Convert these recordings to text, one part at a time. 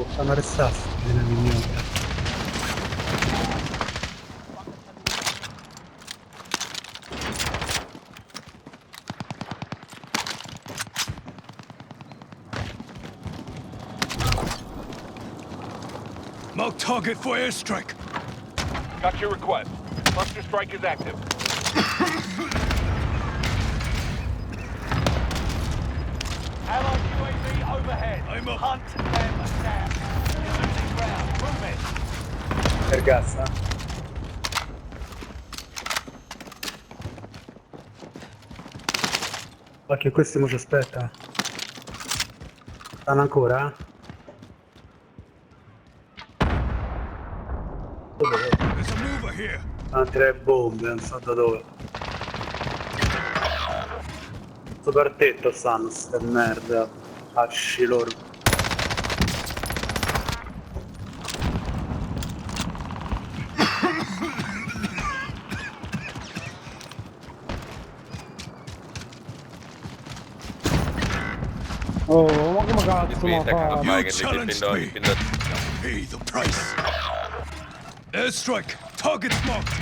Oh, fanno arrestarsi nella migliore. Mark target for airstrike. Got your request. Cluster strike is active. Allied UAV overhead. I'm up. Hunt them down. You're losing ground. Move it. Ergassa. Ma che questi mo ci aspetta. Stanno ancora? There's a mover here. Stanno tre bombe, non so da dove. Sopra il tetto stanno, ste merda. Asci loro. Oh, ma come cazzo Niin, ma tekään fa? You kaiken, challenged me. Pay the price. Airstrike. Targets marked.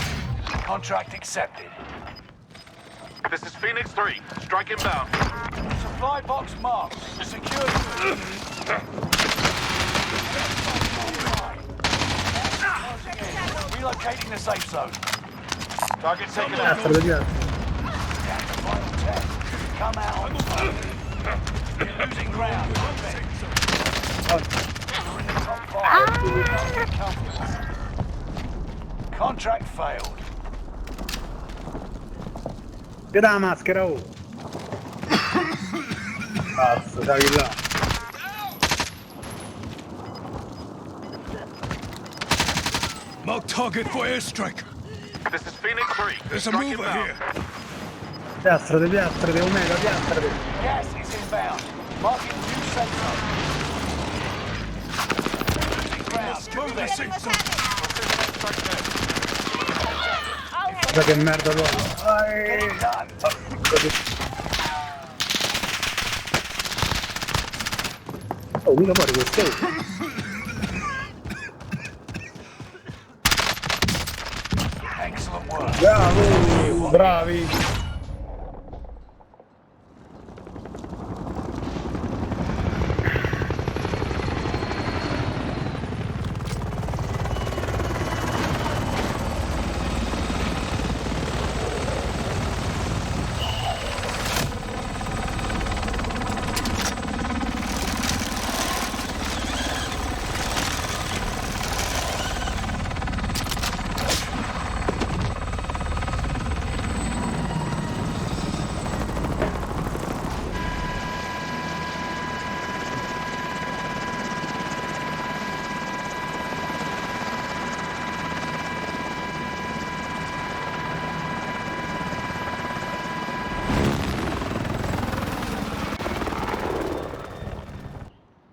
Contract accepted. This is Phoenix 3. Strike inbound. Supply box marked. Secure. Relocating the safe zone. Target taken out. Cazzo, vediamo. Down to final 10. Come out on time. You're losing ground. Move it. You're in the top 5. Contract failed. Che dà la maschera, oh! Cazzo, dai là. Mark target for airstrike. This is Phoenix 3. There's a Strike mover inbound. here. Piastrate, Omega, piastrate. Gas is inbound. Marking new safe zone. Losing ground. Move The it. safe zone. Guarda che merda l'uomo. Get it done. Oh, mica fuori questo. Excellent work. Bravo! Bravi!